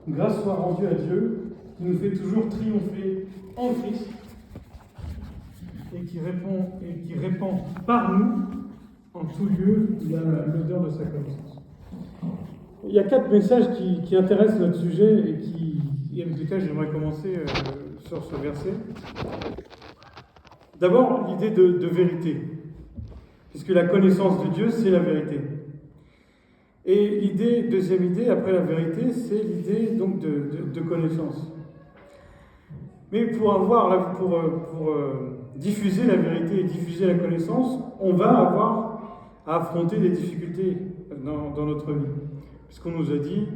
grâce soit rendue à Dieu, qui nous fait toujours triompher en Christ, et qui répand par nous, en tout lieu, l'odeur de sa connaissance. Il y a 4 messages qui intéressent notre sujet et avec lesquels j'aimerais commencer sur ce verset. D'abord, l'idée de vérité, puisque la connaissance de Dieu, c'est la vérité. Et deuxième idée, après la vérité, c'est l'idée donc de connaissance. Mais pour diffuser la vérité et diffuser la connaissance, on va avoir à affronter des difficultés dans notre vie. Puisqu'on nous a dit,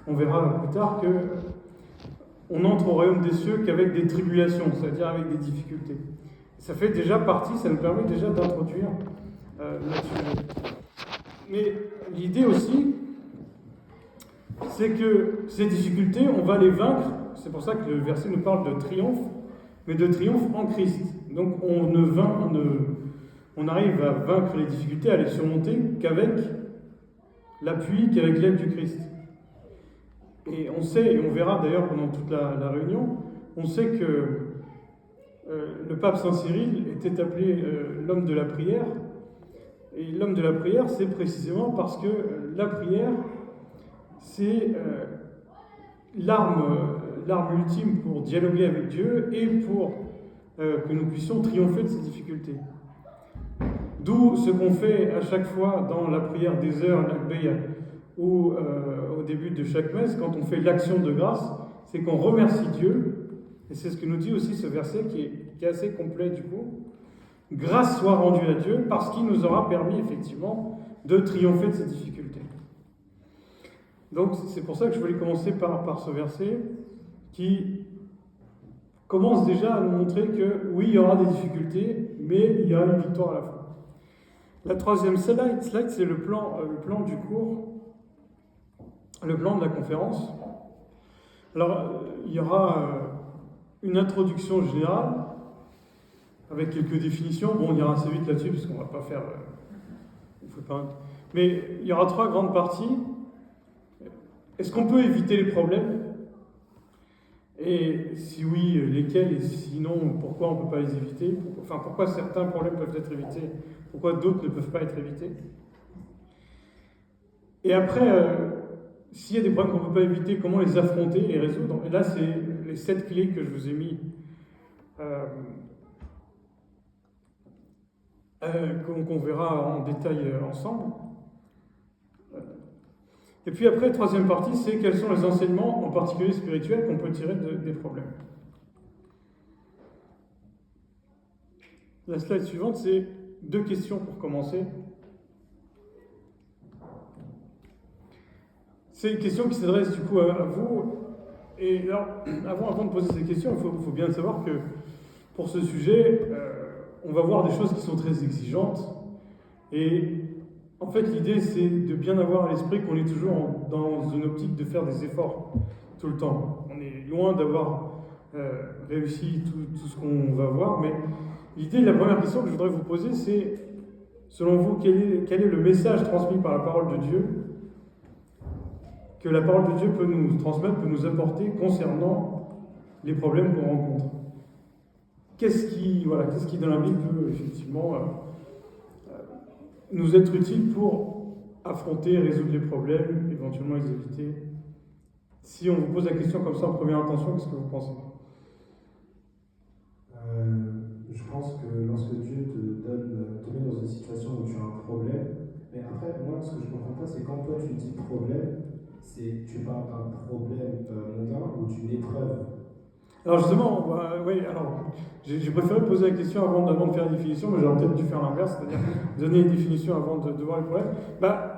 on verra plus tard, qu'on entre au royaume des cieux qu'avec des tribulations, c'est-à-dire avec des difficultés. Ça fait déjà partie, ça nous permet déjà d'introduire notre sujet. Mais l'idée aussi, c'est que ces difficultés, on va les vaincre. C'est pour ça que le verset nous parle de triomphe, mais de triomphe en Christ. Donc on arrive à vaincre les difficultés, à les surmonter qu'avec l'appui, qu'avec l'aide du Christ. Et on sait, et on verra d'ailleurs pendant toute la réunion, on sait que le pape Saint Cyril était appelé l'homme de la prière. Et l'homme de la prière, c'est précisément parce que la prière, c'est l'arme ultime pour dialoguer avec Dieu et pour que nous puissions triompher de ces difficultés. D'où ce qu'on fait à chaque fois dans la prière des heures, l'Agbeya, ou au début de chaque messe, quand on fait l'action de grâce, c'est qu'on remercie Dieu, et c'est ce que nous dit aussi ce verset qui est assez complet du coup. Grâce soit rendue à Dieu parce qu'il nous aura permis effectivement de triompher de ces difficultés. Donc c'est pour ça que je voulais commencer par ce verset qui commence déjà à nous montrer que oui, il y aura des difficultés, mais il y a une victoire à la fin. La troisième slide c'est le plan du cours, le plan de la conférence. Alors il y aura une introduction générale avec quelques définitions. Bon, on ira assez vite là-dessus, parce qu'on ne va pas faire... Mais il y aura 3 grandes parties. Est-ce qu'on peut éviter les problèmes? Et si oui, lesquels? Et sinon, pourquoi on ne peut pas les éviter? Enfin, pourquoi certains problèmes peuvent être évités? Pourquoi d'autres ne peuvent pas être évités? Et après, s'il y a des problèmes qu'on ne peut pas éviter, comment les affronter, les résoudre? Et là, c'est les 7 clés que je vous ai mis... qu'on verra en détail ensemble. Et puis après, 3e partie, c'est quels sont les enseignements, en particulier spirituels, qu'on peut tirer des problèmes. La slide suivante, c'est 2 questions pour commencer. C'est une question qui s'adresse du coup à vous. Et alors, avant de poser ces questions, il faut bien savoir que pour ce sujet, on va voir des choses qui sont très exigeantes. Et en fait, l'idée, c'est de bien avoir à l'esprit qu'on est toujours dans une optique de faire des efforts tout le temps. On est loin d'avoir réussi tout ce qu'on va voir. Mais l'idée, la première question que je voudrais vous poser, c'est, selon vous, quel est le message transmis par la parole de Dieu, que la parole de Dieu peut nous transmettre, peut nous apporter concernant les problèmes qu'on rencontre? Qu'est-ce qui, dans la Bible, peut effectivement nous être utile pour affronter, résoudre les problèmes, éventuellement les éviter? Si on vous pose la question comme ça en première intention, qu'est-ce que vous pensez? Je pense que lorsque Dieu te met dans une situation où tu as un problème, mais après, moi, ce que je ne comprends pas, c'est quand toi tu dis problème, tu parles d'un problème mondain ou d'une épreuve. Alors justement, j'ai préféré poser la question avant de faire la définition, mais j'aurais peut-être dû faire l'inverse, c'est-à-dire donner une définition avant de voir les problèmes,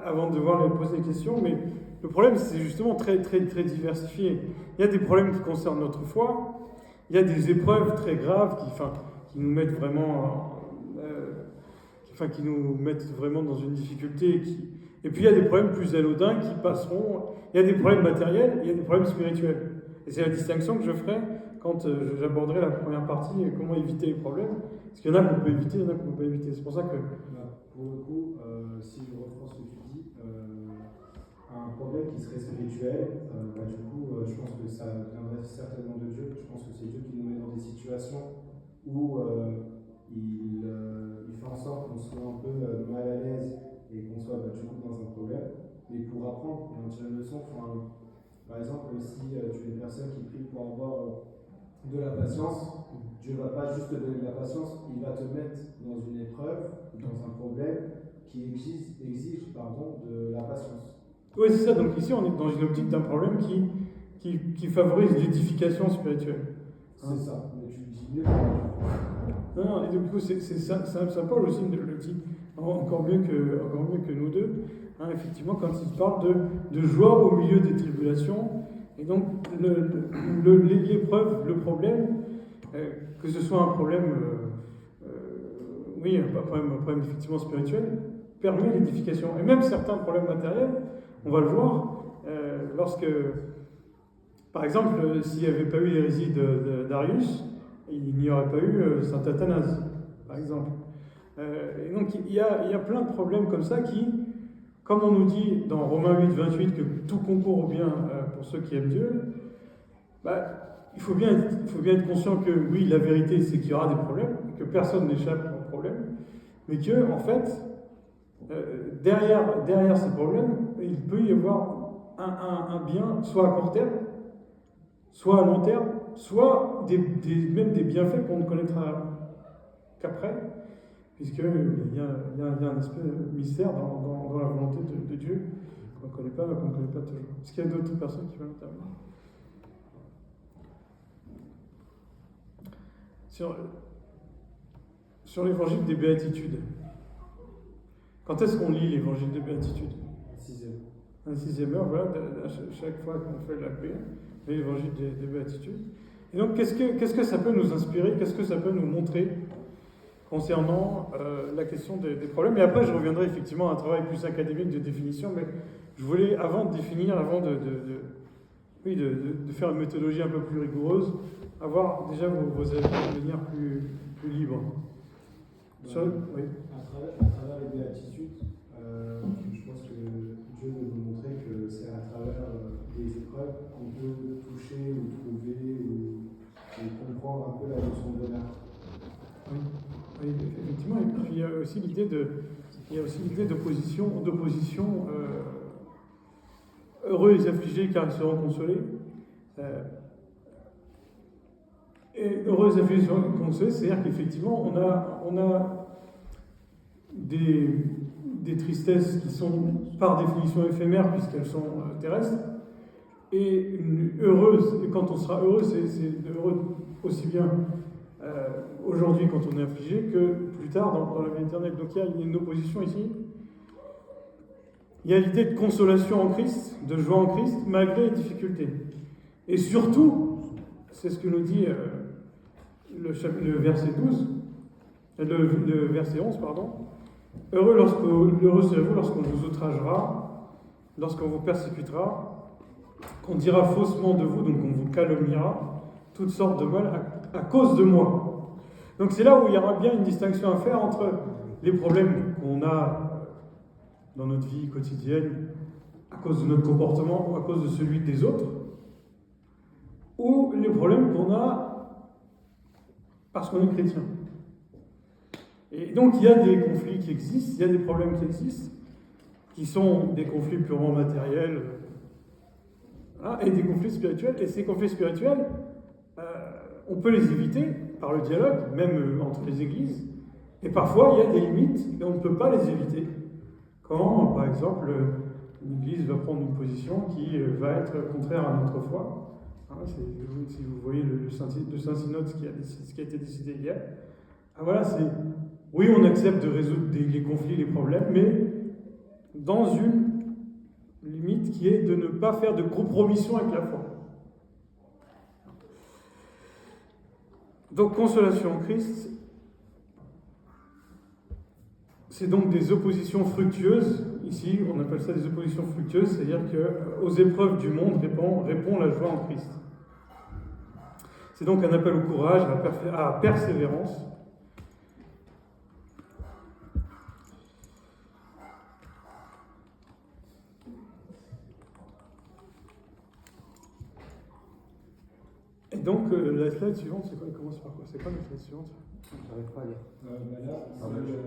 avant de poser les questions, mais le problème c'est justement très, très, très diversifié. Il y a des problèmes qui concernent notre foi, il y a des épreuves très graves qui nous mettent vraiment, qui nous mettent vraiment dans une difficulté, et puis il y a des problèmes plus anodins qui passeront, il y a des problèmes matériels, il y a des problèmes spirituels. Et c'est la distinction que je ferai quand j'aborderai la première partie, comment éviter les problèmes. Parce qu'il y en a qu'on peut éviter, il y en a qu'on ne peut pas éviter. C'est pour ça que... Pour le coup, si je reprends ce que tu dis, un problème qui serait spirituel, du coup, je pense que ça viendrait certainement de Dieu. Je pense que c'est Dieu qui nous met dans des situations où il fait en sorte qu'on soit un peu mal à l'aise et qu'on soit du coup dans un problème. Mais pour apprendre et en tirer une leçon, par exemple, si tu es une personne qui prie pour avoir de la patience, Dieu ne va pas juste te donner de la patience, il va te mettre dans une épreuve, dans un problème qui exige de la patience. Oui, c'est ça. Donc ici, on est dans une optique d'un problème qui favorise l'édification spirituelle. C'est ça, mais tu le dis mieux. Non, et du coup, ça parle aussi de l'optique, encore mieux que nous deux. Effectivement, quand il parle de joie au milieu des tribulations, et donc l'épreuve, le problème, que ce soit un problème, un problème effectivement spirituel, permet l'édification. Et même certains problèmes matériels, on va le voir, lorsque, par exemple, s'il n'y avait pas eu l'hérésie d'Arius, il n'y aurait pas eu saint Athanase, par exemple. Et donc il y a plein de problèmes comme ça qui, comme on nous dit dans Romains 8, 28, que tout concourt au bien pour ceux qui aiment Dieu, il faut bien être conscient que oui, la vérité c'est qu'il y aura des problèmes, que personne n'échappe aux problèmes, mais que en fait, derrière ces problèmes, il peut y avoir un bien, soit à court terme, soit à long terme, soit même des bienfaits qu'on ne connaîtra qu'après, puisqu'il y a un aspect mystère dans la volonté de Dieu qu'on ne connaît pas toujours. Est-ce qu'il y a d'autres personnes qui veulent intervenir? Sur l'évangile des béatitudes. Quand est-ce qu'on lit l'évangile des béatitudes? Un sixième heure, voilà, chaque fois qu'on fait la prière, l'évangile des béatitudes. Et donc, qu'est-ce que ça peut nous inspirer? Qu'est-ce que ça peut nous montrer concernant la question des problèmes? Et après, je reviendrai effectivement à un travail plus académique de définition, mais je voulais, avant de définir, avant de faire une méthodologie un peu plus rigoureuse, avoir déjà vos avis de manière plus libre. À travers les béatitudes, je pense que Dieu veut nous montrer que c'est à travers des épreuves qu'on peut toucher ou trouver ou comprendre un peu la notion de bonheur. Oui, effectivement. Et puis il y a aussi l'idée d'opposition, heureux les affligés car ils seront consolés. Et heureux les affligés seront consolés, c'est-à-dire qu'effectivement on a des tristesses qui sont par définition éphémères puisqu'elles sont terrestres, et et quand on sera heureux, c'est heureux aussi bien aujourd'hui quand on est affligé que plus tard dans la vie éternelle. Donc il y a une opposition ici. Il y a l'idée de consolation en Christ, de joie en Christ, malgré les difficultés. Et surtout, c'est ce que nous dit le verset 12, le verset 11, pardon. Heureux serez-vous lorsqu'on vous outragera, lorsqu'on vous persécutera, qu'on dira faussement de vous, donc on vous calomniera, toutes sortes de mal à cause de moi. Donc c'est là où il y aura bien une distinction à faire entre les problèmes qu'on a dans notre vie quotidienne à cause de notre comportement ou à cause de celui des autres, ou les problèmes qu'on a parce qu'on est chrétien. Et donc il y a des conflits qui existent, il y a des problèmes qui existent, qui sont des conflits purement matériels, et des conflits spirituels. Et ces conflits spirituels, on peut les éviter par le dialogue, même entre les églises. Et parfois, il y a des limites et on ne peut pas les éviter. Quand, par exemple, une église va prendre une position qui va être contraire à notre foi. Si vous voyez le Saint-Synode, ce qui a été décidé hier, oui, on accepte de résoudre les conflits, les problèmes, mais dans une limite qui est de ne pas faire de compromission avec la foi. Donc, consolation en Christ, c'est donc des oppositions fructueuses. Ici, on appelle ça des oppositions fructueuses, c'est-à-dire qu'aux épreuves du monde répond la joie en Christ. C'est donc un appel au courage, à la persévérance. donc, la slide suivante, c'est quoi? Elle commence par quoi? C'est quoi la slide suivante? J'arrive pas à lire.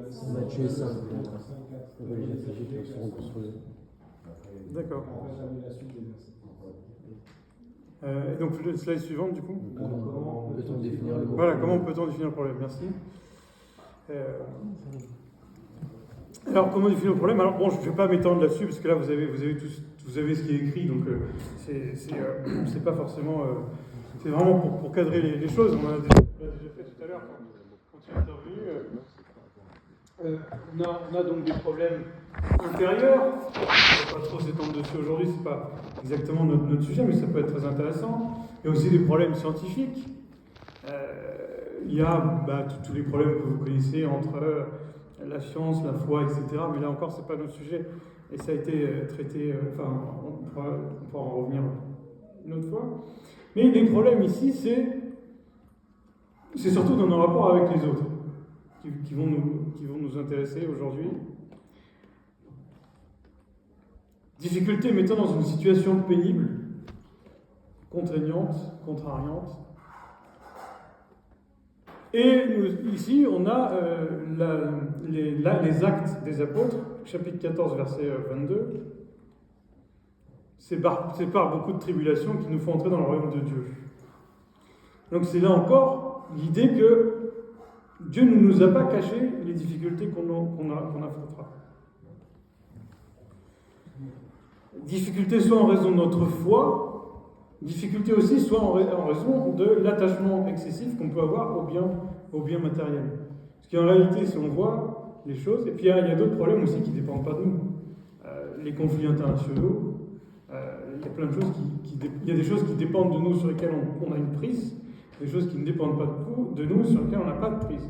C'est Matthieu 5. D'accord. Et donc, la slide suivante, du coup? Comment peut-on définir le mot? Voilà, comment peut-on définir le problème? Merci. Alors, comment définir le problème? Alors, bon, je ne vais pas m'étendre là-dessus, parce que là, vous avez ce qui est écrit, donc c'est pas forcément... c'est vraiment pour cadrer les choses. On a déjà fait tout à l'heure quand tu es intervenu. On a donc des problèmes intérieurs. On ne va pas trop s'étendre dessus aujourd'hui, c'est pas exactement notre sujet, mais ça peut être très intéressant. Il y a aussi des problèmes scientifiques. Il y a tous les problèmes que vous connaissez entre la science, la foi, etc. Mais là encore, c'est pas notre sujet. Et ça a été traité, on pourra en revenir une autre fois. Mais les problèmes ici, c'est surtout dans nos rapports avec les autres qui vont nous intéresser aujourd'hui. Difficulté mettant dans une situation pénible, contraignante, contrariante. Et ici, on a les actes des apôtres, chapitre 14, verset 22. C'est par beaucoup de tribulations qui nous font entrer dans le royaume de Dieu. Donc c'est là encore l'idée que Dieu ne nous a pas caché les difficultés qu'on affrontera. Difficultés soit en raison de notre foi, difficultés aussi soit en raison de l'attachement excessif qu'on peut avoir au bien matériel. Parce qu'en réalité, si on voit les choses, et puis il y a d'autres problèmes aussi qui ne dépendent pas de nous. Les conflits internationaux, il y a plein de choses il y a des choses qui dépendent de nous sur lesquelles on a une prise, des choses qui ne dépendent pas de nous sur lesquelles on n'a pas de prise.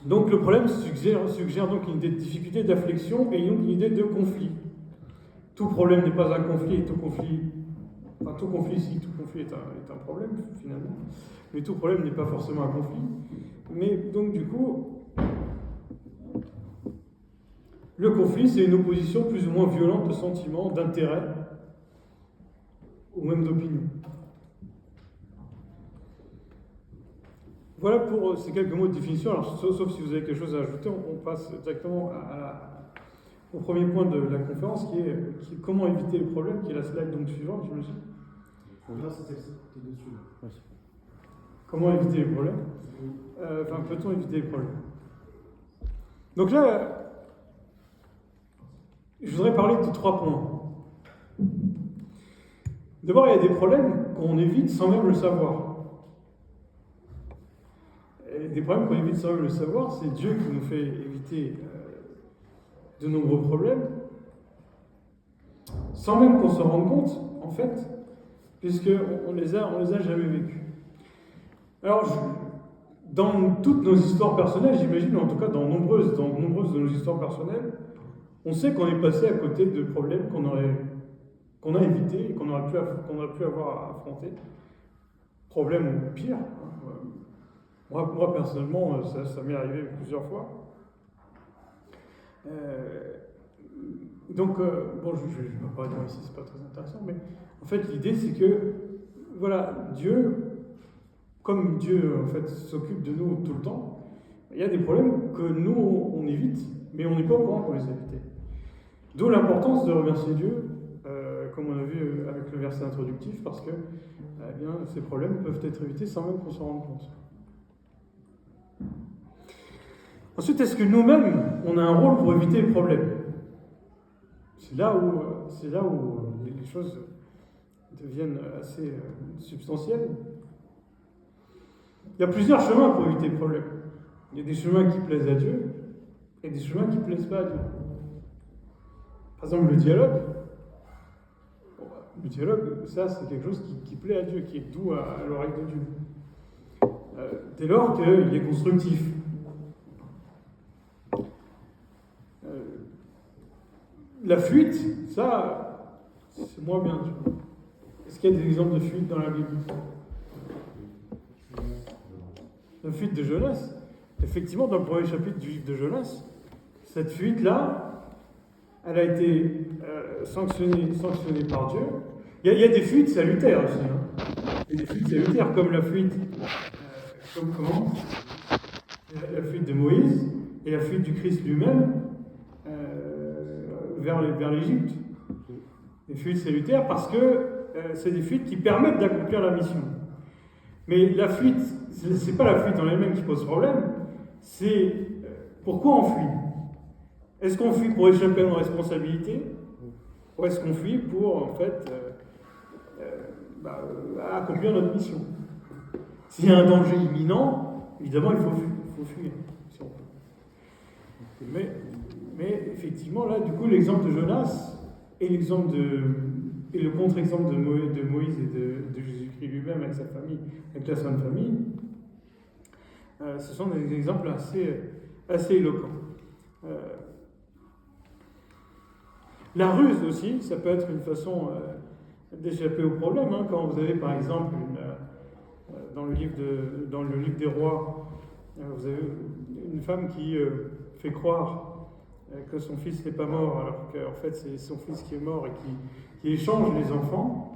Donc le problème suggère donc une idée de difficulté, d'affliction et donc une idée de conflit. Tout problème n'est pas un conflit, tout conflit est un problème finalement, mais tout problème n'est pas forcément un conflit. Mais donc du coup, le conflit, c'est une opposition plus ou moins violente de sentiments, d'intérêts, ou même d'opinions. Voilà pour ces quelques mots de définition. Alors, sauf si vous avez quelque chose à ajouter, on passe directement au premier point de la conférence, qui est comment éviter les problèmes, qui est la slide donc suivante, j'imagine. Là, c'était dessus. Oui. Comment éviter les problèmes? Peut-on éviter les problèmes? Donc là, je voudrais parler de 3 points. D'abord, il y a des problèmes qu'on évite sans même le savoir. Et des problèmes qu'on évite sans même le savoir, c'est Dieu qui nous fait éviter de nombreux problèmes, sans même qu'on se rende compte, en fait, puisqu'on les a jamais vécus. Alors, dans toutes nos histoires personnelles, j'imagine, en tout cas dans nombreuses de nos histoires personnelles, on sait qu'on est passé à côté de problèmes qu'on a évités et qu'on aurait pu avoir à affronter. Problèmes ou pire. Moi personnellement, ça m'est arrivé plusieurs fois. Donc, je ne vais pas dire ici, c'est pas très intéressant, mais en fait, l'idée, c'est que, voilà, Dieu, comme Dieu, en fait, s'occupe de nous tout le temps, il y a des problèmes que nous, on évite, mais on n'est pas au courant qu'on les a évités. D'où l'importance de remercier Dieu, comme on a vu avec le verset introductif, parce que ces problèmes peuvent être évités sans même qu'on s'en rende compte. Ensuite, est-ce que nous-mêmes, on a un rôle pour éviter les problèmes? C'est là où les choses deviennent assez substantielles. Il y a plusieurs chemins pour éviter les problèmes. Il y a des chemins qui plaisent à Dieu et des chemins qui ne plaisent pas à Dieu. Par exemple, le dialogue. Le dialogue, ça, c'est quelque chose qui plaît à Dieu, qui est doux à l'oreille de Dieu. Dès lors qu'il est constructif. La fuite, ça, c'est moins bien. Est-ce qu'il y a des exemples de fuite dans la Bible? La fuite de Jonas. Effectivement, dans le premier chapitre du livre de Jonas, cette fuite-là, elle a été sanctionnée par Dieu, Il y a des fuites salutaires aussi. Il y a des fuites salutaires, comme la fuite, comme comment la fuite de Moïse et la fuite du Christ lui-même vers l'Égypte. Des fuites salutaires parce que c'est des fuites qui permettent d'accomplir la mission. Mais la fuite, c'est pas la fuite en elle-même qui pose problème, c'est pourquoi on fuit. Est-ce qu'on fuit pour échapper à nos responsabilités ou est-ce qu'on fuit pour, en fait, accomplir notre mission? S'il y a un danger imminent, évidemment, il faut fuir. Si on peut. Mais effectivement, là, du coup, l'exemple de Jonas et le contre-exemple de Moïse et de Jésus-Christ lui-même avec sa famille, avec la Sainte Famille, ce sont des exemples assez éloquents. La ruse aussi, ça peut être une façon d'échapper au problème. Quand vous avez par exemple dans le livre des rois, vous avez une femme qui fait croire que son fils n'est pas mort, alors qu'en fait c'est son fils qui est mort et qui échange les enfants.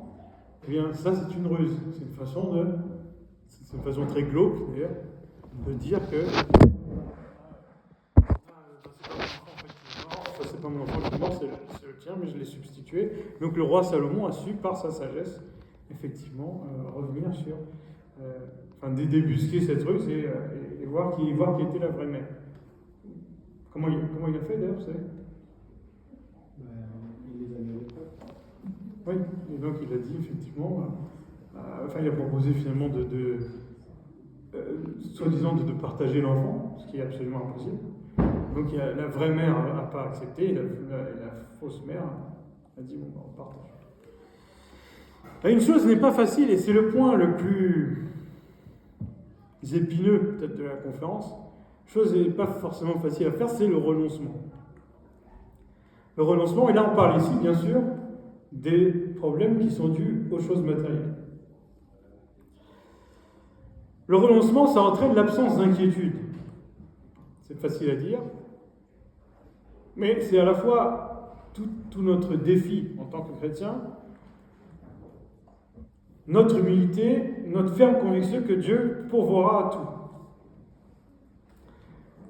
Eh bien, ça c'est une ruse. C'est une façon très glauque d'ailleurs de dire que c'est pas mon enfant qui est mort, c'est le tien, mais je l'ai substitué. Donc le roi Salomon a su, par sa sagesse, effectivement, revenir sur, débusquer cette ruse et voir qui était la vraie mère. Comment il a fait d'ailleurs, vous savez? Il les a mis au peuple. Oui, et donc il a dit effectivement, il a proposé finalement soi-disant de partager l'enfant, ce qui est absolument impossible. Donc la vraie mère n'a pas accepté, et la fausse mère a dit bon, on partage. Une chose n'est pas facile, et c'est le point le plus épineux peut-être de la conférence. Chose n'est pas forcément facile à faire, c'est le renoncement. Le renoncement, et là on parle ici bien sûr des problèmes qui sont dus aux choses matérielles. Le renoncement, ça entraîne l'absence d'inquiétude. C'est facile à dire, mais c'est à la fois tout notre défi en tant que chrétien, notre humilité, notre ferme conviction que Dieu pourvoira à tout.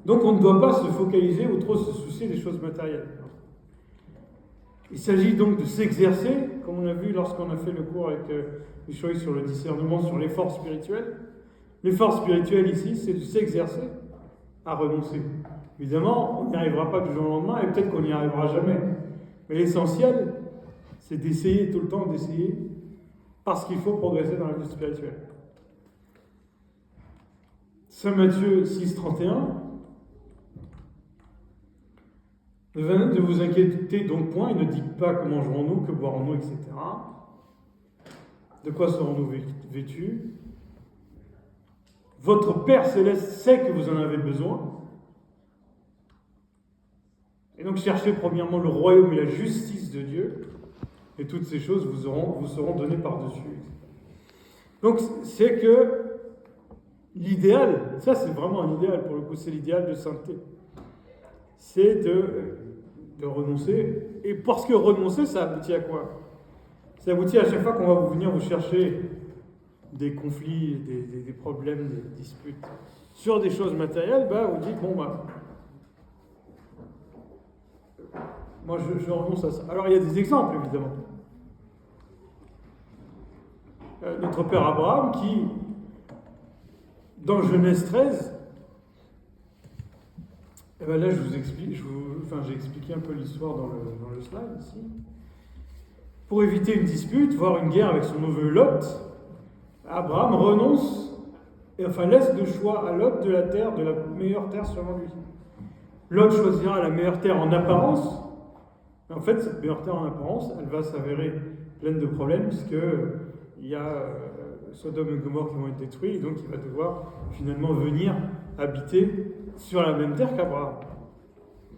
Donc on ne doit pas se focaliser ou trop se soucier des choses matérielles. Il s'agit donc de s'exercer, comme on a vu lorsqu'on a fait le cours avec Michoï sur le discernement, sur l'effort spirituel. L'effort spirituel ici, c'est de s'exercer à renoncer. Évidemment, on n'y arrivera pas du jour au lendemain et peut-être qu'on n'y arrivera jamais. Mais l'essentiel, c'est d'essayer tout le temps, d'essayer, parce qu'il faut progresser dans la vie spirituelle. Saint Matthieu 6,31. Ne vous inquiétez donc point, il ne dit pas que mangerons-nous, que boirons-nous, etc. De quoi serons-nous vêtus? Votre Père Céleste sait que vous en avez besoin. Et donc cherchez premièrement le royaume et la justice de Dieu, et toutes ces choses vous seront données par-dessus. Donc c'est que l'idéal, ça c'est vraiment un idéal pour le coup, c'est l'idéal de sainteté. C'est de renoncer. Et parce que renoncer, ça aboutit à quoi? Ça aboutit à chaque fois qu'on va venir vous chercher des conflits, des problèmes, des disputes sur des choses matérielles, vous dites, moi je renonce à ça. Alors il y a des exemples, évidemment. Notre père Abraham qui, dans Genèse 13, là je vous explique, j'ai expliqué un peu l'histoire dans le slide ici. Pour éviter une dispute, voire une guerre avec son neveu Lot, Abraham renonce, laisse le choix à Lot de la terre, de la meilleure terre selon lui. Lot choisira la meilleure terre en apparence, mais en fait cette meilleure terre en apparence, elle va s'avérer pleine de problèmes, puisqu'il y a Sodome et Gomorrhe qui vont être détruits, et donc il va devoir finalement venir habiter sur la même terre qu'Abraham.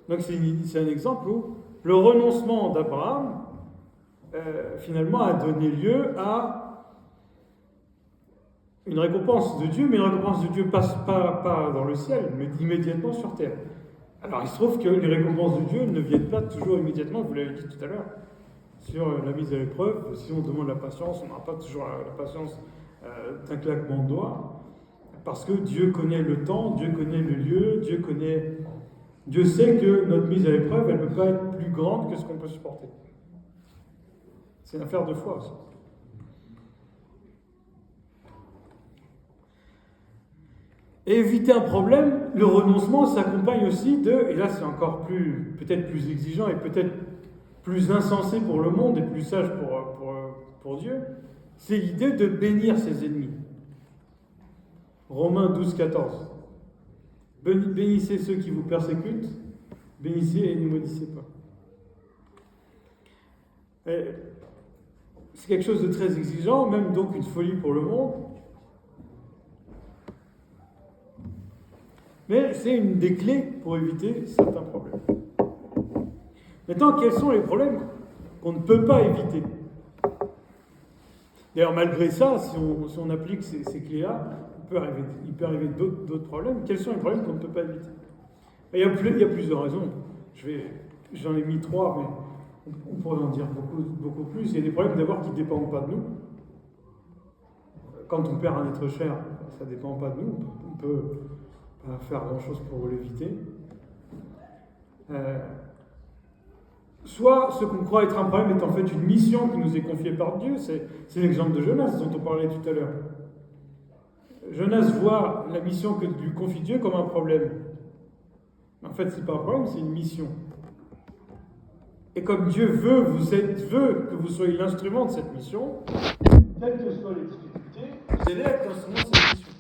Donc c'est un exemple où le renoncement d'Abraham finalement a donné lieu à une récompense de Dieu, mais une récompense de Dieu passe pas dans le ciel, mais immédiatement sur terre. Alors il se trouve que les récompenses de Dieu ne viennent pas toujours immédiatement, vous l'avez dit tout à l'heure. sur la mise à l'épreuve. Si on demande la patience, on n'aura pas toujours la patience d'un claquement de doigts, parce que Dieu connaît le temps, Dieu connaît le lieu, Dieu sait que notre mise à l'épreuve, elle ne peut pas être plus grande que ce qu'on peut supporter. C'est une affaire de foi aussi. Et éviter un problème, le renoncement s'accompagne aussi et là c'est encore peut-être plus exigeant et peut-être plus insensé pour le monde et plus sage pour Dieu, c'est l'idée de bénir ses ennemis. Romains 12, 14. Bénissez ceux qui vous persécutent, bénissez et ne maudissez pas. C'est quelque chose de très exigeant, même donc une folie pour le monde. Mais c'est une des clés pour éviter certains problèmes. Maintenant, quels sont les problèmes qu'on ne peut pas éviter? D'ailleurs, malgré ça, si on applique ces clés-là, il peut arriver d'autres problèmes. Quels sont les problèmes qu'on ne peut pas éviter? Il y a plusieurs raisons. J'en ai mis 3, mais on pourrait en dire beaucoup plus. Il y a des problèmes d'abord qui ne dépendent pas de nous. Quand on perd un être cher, ça ne dépend pas de nous. On peut pas faire grand-chose pour l'éviter. Soit ce qu'on croit être un problème est en fait une mission qui nous est confiée par Dieu. C'est l'exemple de Jonas dont on parlait tout à l'heure. Jonas voit la mission que lui confie Dieu comme un problème. Mais en fait, ce n'est pas un problème, c'est une mission. Et comme Dieu veut que vous soyez l'instrument de cette mission, quelles que soient les difficultés, vous allez être l'instrument de cette mission.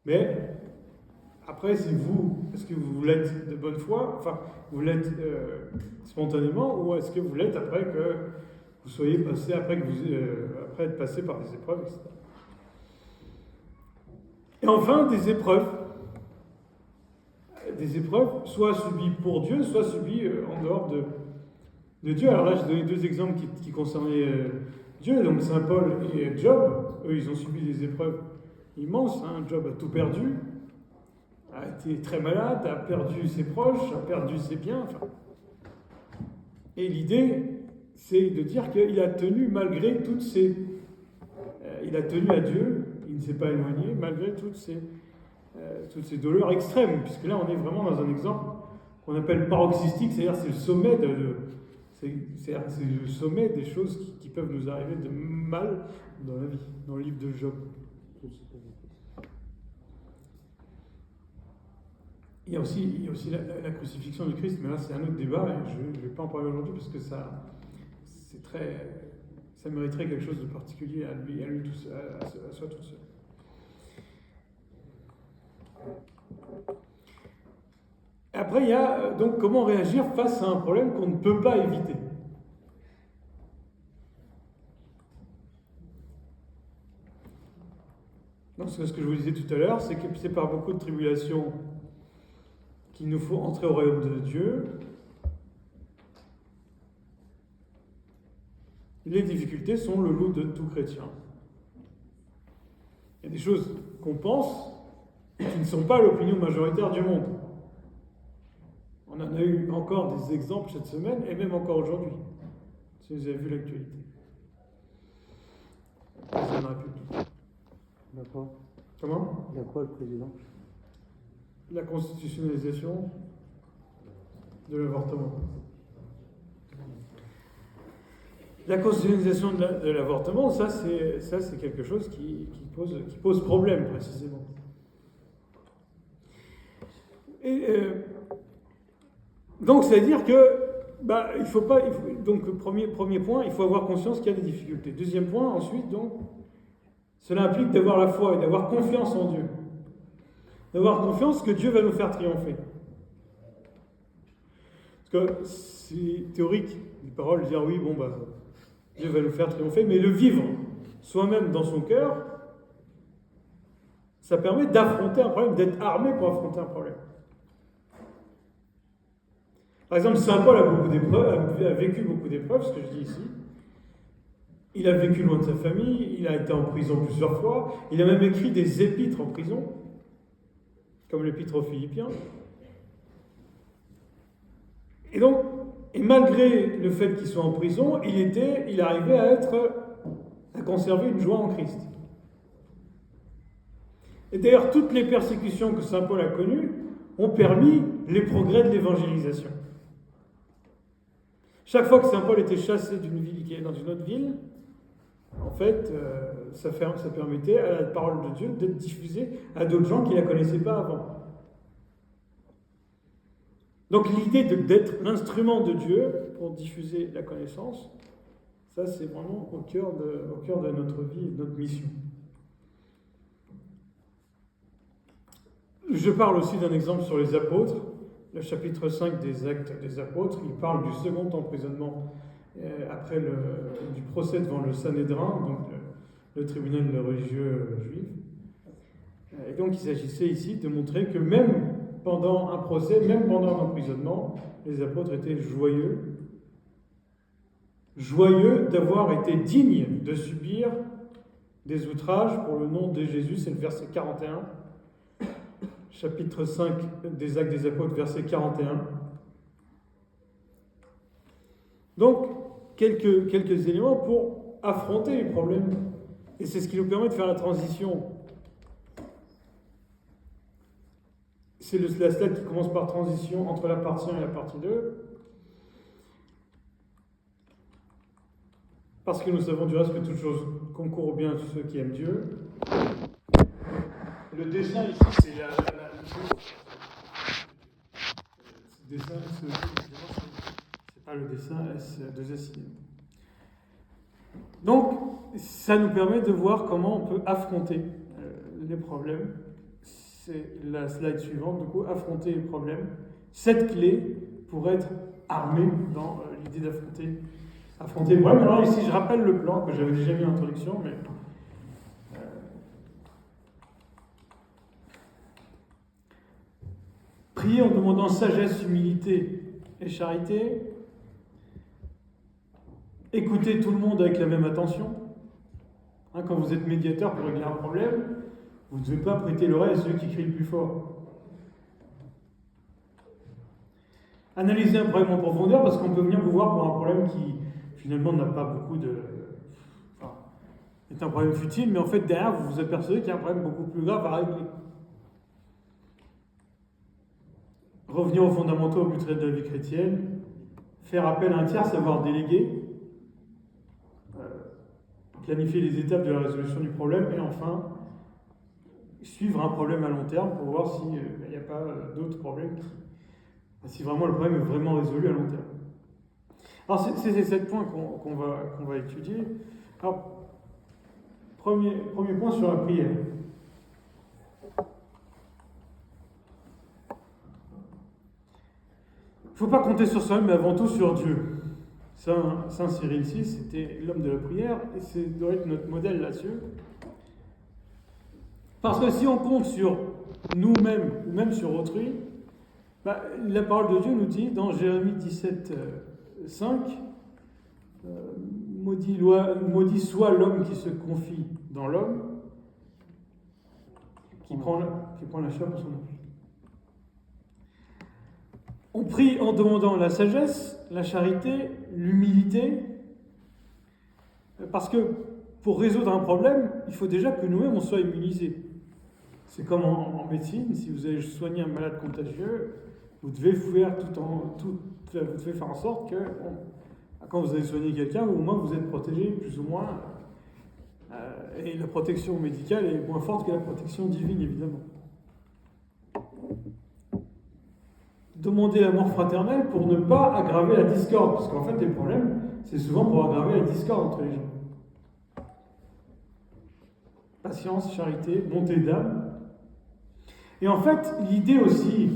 Mais après, est-ce que vous l'êtes de bonne foi, enfin, vous l'êtes spontanément, ou est-ce que vous l'êtes après que vous soyez passé, après être passé par des épreuves, etc. Et enfin, des épreuves, soit subies pour Dieu, soit subies en dehors de Dieu. Alors là, j'ai donné 2 exemples qui concernaient Dieu, donc Saint Paul et Job. Eux, ils ont subi des épreuves immenses. Job a tout perdu, a été très malade, a perdu ses proches, a perdu ses biens. Et l'idée, c'est de dire qu'il a tenu malgré toutes ces... il a tenu à Dieu, il ne s'est pas éloigné, malgré toutes ces douleurs extrêmes, puisque là, on est vraiment dans un exemple qu'on appelle paroxystique, c'est-à-dire c'est le sommet c'est le sommet des choses qui peuvent nous arriver de mal dans la vie, dans le livre de Job. Il y a aussi la crucifixion du Christ, mais là c'est un autre débat, et je ne vais pas en parler aujourd'hui parce que ça mériterait quelque chose de particulier à lui à soi tout seul. Après, il y a donc comment réagir face à un problème qu'on ne peut pas éviter. Donc, ce que je vous disais tout à l'heure, c'est que c'est par beaucoup de tribulations qu'il nous faut entrer au royaume de Dieu. Les difficultés sont le lot de tout chrétien. Il y a des choses qu'on pense qui ne sont pas l'opinion majoritaire du monde. On en a eu encore des exemples cette semaine, et même encore aujourd'hui, si vous avez vu l'actualité. Le président de la République. D'accord. Comment ? Il y a quoi, le président ? La constitutionnalisation de l'avortement. La constitutionnalisation de l'avortement, ça c'est quelque chose qui pose problème, précisément. Et donc, c'est-à-dire que, donc, premier point, il faut avoir conscience qu'il y a des difficultés. Deuxième point, ensuite, donc, cela implique d'avoir la foi et d'avoir confiance en Dieu. D'avoir confiance que Dieu va nous faire triompher. Parce que c'est théorique, les paroles, de dire oui, Dieu va nous faire triompher, mais le vivre soi-même dans son cœur, ça permet d'affronter un problème, d'être armé pour affronter un problème. Par exemple, Saint Paul a vécu beaucoup d'épreuves, ce que je dis ici. Il a vécu loin de sa famille, il a été en prison plusieurs fois, il a même écrit des épîtres en prison, comme l'épître aux Philippiens. Et malgré le fait qu'il soit en prison, il arrivait à conserver une joie en Christ. Et d'ailleurs, toutes les persécutions que saint Paul a connues ont permis les progrès de l'évangélisation. Chaque fois que saint Paul était chassé d'une ville qui est dans une autre ville, en fait, ça permettait à la parole de Dieu d'être diffusée à d'autres gens qui ne la connaissaient pas avant. Donc l'idée d'être l'instrument de Dieu pour diffuser la connaissance, ça c'est vraiment au cœur de notre vie et de notre mission. Je parle aussi d'un exemple sur les apôtres. Le chapitre 5 des Actes des apôtres, il parle du second emprisonnement après du procès devant le Sanhédrin, donc le tribunal religieux juif. Et donc il s'agissait ici de montrer que même pendant un procès, même pendant un emprisonnement, les apôtres étaient joyeux d'avoir été dignes de subir des outrages pour le nom de Jésus. C'est le verset 41. Chapitre 5 des Actes des Apôtres, verset 41. Donc, quelques éléments pour affronter les problèmes. Et c'est ce qui nous permet de faire la transition. C'est la slide qui commence par transition entre la partie 1 et la partie 2. Parce que nous savons du reste que toute chose concourt au bien de ceux qui aiment Dieu. Le dessin ici, c'est le dessin, c'est pas le dessin S2S. Donc, ça nous permet de voir comment on peut affronter les problèmes. C'est la slide suivante, du coup, affronter les problèmes. 7 clés pour être armé dans l'idée d'affronter les problèmes. Alors ici, je rappelle le plan que j'avais déjà mis en introduction, mais prier en demandant sagesse, humilité et charité. Écoutez tout le monde avec la même attention. Quand vous êtes médiateur pour régler un problème, vous ne devez pas prêter l'oreille à celui qui crie le plus fort. Analysez un problème en profondeur, parce qu'on peut venir vous voir pour un problème qui finalement n'a pas beaucoup de... est un problème futile, mais en fait derrière vous vous apercevez qu'il y a un problème beaucoup plus grave à régler. Revenir aux fondamentaux, au but de la vie chrétienne, faire appel à un tiers, savoir déléguer, planifier les étapes de la résolution du problème, et enfin, suivre un problème à long terme pour voir s'il n'y a pas d'autres problèmes, si vraiment le problème est vraiment résolu à long terme. Alors c'est ces 7 points qu'on va étudier. Alors, premier point sur la prière. Il ne faut pas compter sur soi-même, mais avant tout sur Dieu. Saint Cyril VI, c'était l'homme de la prière, et ça doit être notre modèle là-dessus. Parce que si on compte sur nous-mêmes, ou même sur autrui, la parole de Dieu nous dit, dans Jérémie 17, 5, maudit soit l'homme qui se confie dans l'homme, qui prend la chair pour son appui. On prie en demandant la sagesse, la charité, l'humilité, parce que pour résoudre un problème, il faut déjà que nous-mêmes on soit immunisés. C'est comme en médecine, si vous allez soigner un malade contagieux, vous devez faire en sorte que quand vous allez soigner quelqu'un, au moins vous êtes protégé plus ou moins, et la protection médicale est moins forte que la protection divine, évidemment. Demander l'amour fraternel pour ne pas aggraver la discorde, parce qu'en fait les problèmes, c'est souvent pour aggraver la discorde entre les gens. Patience, charité, bonté d'âme. Et en fait, l'idée aussi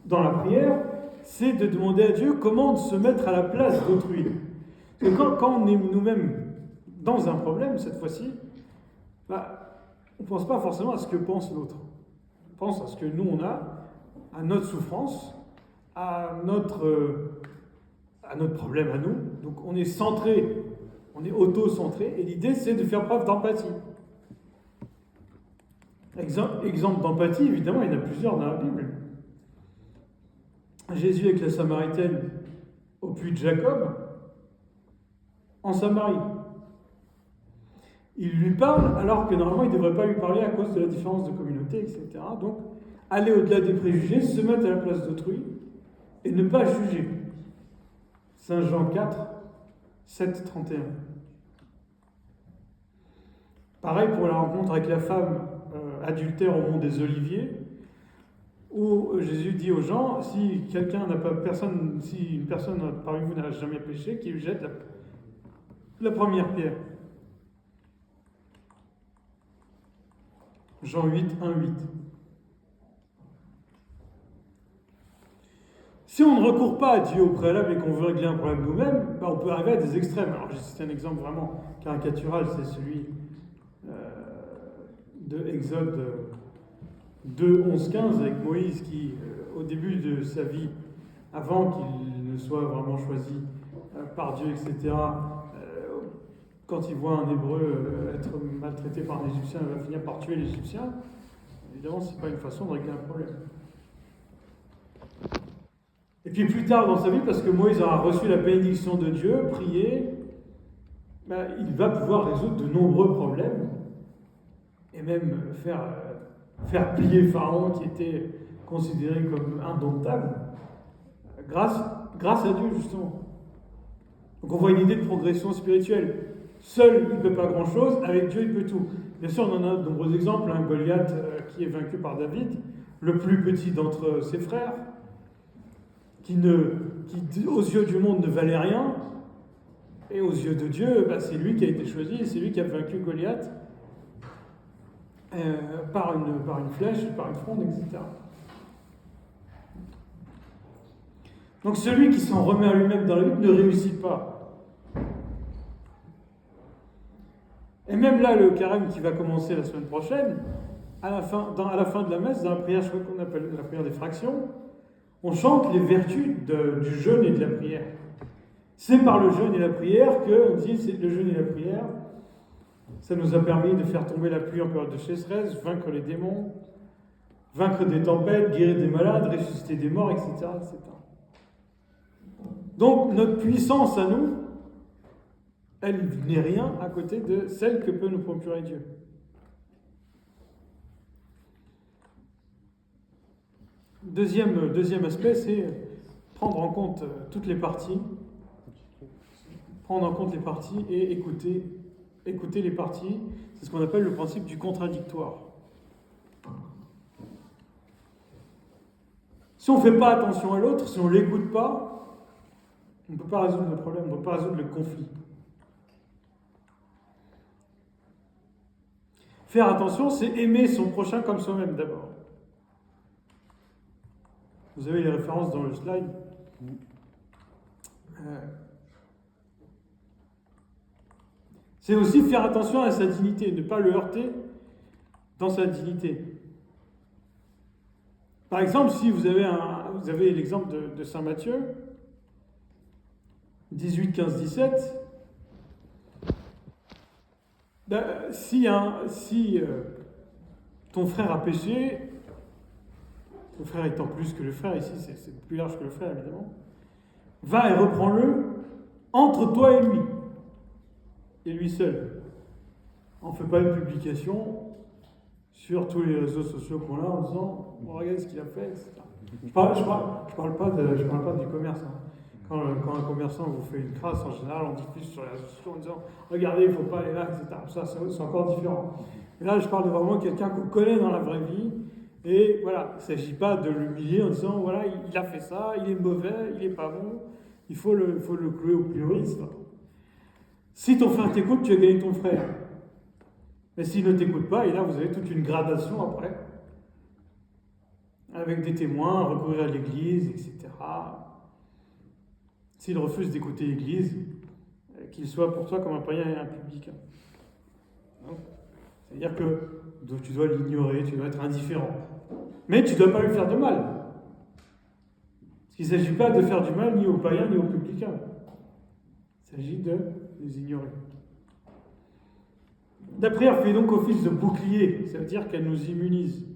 dans la prière, c'est de demander à Dieu comment se mettre à la place d'autrui. Parce que quand on est nous-mêmes dans un problème, cette fois-ci, on ne pense pas forcément à ce que pense l'autre. On pense à ce que nous on a, à notre souffrance, à notre problème à nous. Donc on est centré, on est auto-centré, et l'idée c'est de faire preuve d'empathie. Exemple d'empathie, évidemment, il y en a plusieurs dans la Bible. Jésus avec la Samaritaine, au puits de Jacob, en Samarie. Il lui parle alors que normalement il ne devrait pas lui parler à cause de la différence de communauté, etc. Donc, aller au-delà des préjugés, se mettre à la place d'autrui et ne pas juger. Saint Jean 4, 7, 31. Pareil pour la rencontre avec la femme adultère au mont des Oliviers, où Jésus dit aux gens, si une personne parmi vous n'a jamais péché, qu'il lui jette la première pierre. Jean 8, 1, 8. Si on ne recourt pas à Dieu au préalable et qu'on veut régler un problème nous-mêmes, on peut arriver à des extrêmes. Alors, c'est un exemple vraiment caricatural, c'est celui de Exode 2, 11, 15, avec Moïse qui, au début de sa vie, avant qu'il ne soit vraiment choisi par Dieu, etc., quand il voit un Hébreu être maltraité par un Égyptien, il va finir par tuer l'Égyptien. Évidemment, ce n'est pas une façon de régler un problème. Et puis plus tard dans sa vie, parce que Moïse aura reçu la bénédiction de Dieu, prié, il va pouvoir résoudre de nombreux problèmes et même faire plier Pharaon qui était considéré comme indomptable grâce à Dieu justement. Donc on voit une idée de progression spirituelle. Seul il ne peut pas grand-chose, avec Dieu il peut tout. Bien sûr on en a de nombreux exemples, Goliath qui est vaincu par David, le plus petit d'entre ses frères, qui aux yeux du monde ne valait rien, et aux yeux de Dieu, c'est lui qui a été choisi, et c'est lui qui a vaincu Goliath par une flèche, par une fronde, etc. Donc celui qui s'en remet à lui-même dans la lutte ne réussit pas. Et même là, le carême qui va commencer la semaine prochaine, à la fin de la messe, dans la prière, je crois qu'on appelle la prière des fractions, on chante les vertus du jeûne et de la prière. C'est par le jeûne et la prière qu'on dit le jeûne et la prière, ça nous a permis de faire tomber la pluie en période de sécheresse, vaincre les démons, vaincre des tempêtes, guérir des malades, ressusciter des morts, etc., etc. Donc notre puissance à nous, elle n'est rien à côté de celle que peut nous procurer Dieu. Deuxième aspect, c'est prendre en compte toutes les parties, prendre en compte les parties et écouter les parties. C'est ce qu'on appelle le principe du contradictoire. Si on ne fait pas attention à l'autre, si on ne l'écoute pas, on ne peut pas résoudre le problème, on ne peut pas résoudre le conflit. Faire attention, c'est aimer son prochain comme soi-même d'abord. Vous avez les références dans le slide. C'est aussi faire attention à sa dignité, ne pas le heurter dans sa dignité. Par exemple, si vous avez l'exemple de Saint Matthieu, 18, 15, 17, si ton frère a péché, le frère étant plus que le frère, ici c'est plus large que le frère évidemment, va et reprends-le entre toi et lui seul. On ne fait pas une publication sur tous les réseaux sociaux qu'on a en disant regarde ce qu'il a fait, etc. Je parle pas du commerce. Hein. Quand un commerçant vous fait une crasse, en général on diffuse sur les réseaux sociaux en disant regardez, il ne faut pas aller là, etc. Ça c'est encore différent. Et là je parle de vraiment quelqu'un qu'on connaît dans la vraie vie. Et voilà, il ne s'agit pas de l'humilier en disant voilà, il a fait ça, il est mauvais, il n'est pas bon, il faut le clouer au pilori, etc. Si ton frère t'écoute, tu as gagné ton frère. Mais s'il ne t'écoute pas, et là vous avez toute une gradation après, avec des témoins, recourir à l'église, etc. S'il refuse d'écouter l'église, qu'il soit pour toi comme un païen et un publicain. C'est-à-dire que tu dois l'ignorer, tu dois être indifférent. Mais tu ne dois pas lui faire de mal. Parce qu'il ne s'agit pas de faire du mal ni aux païens ni aux publicains. Il s'agit de les ignorer. La prière fait donc office de bouclier, ça veut dire qu'elle nous immunise.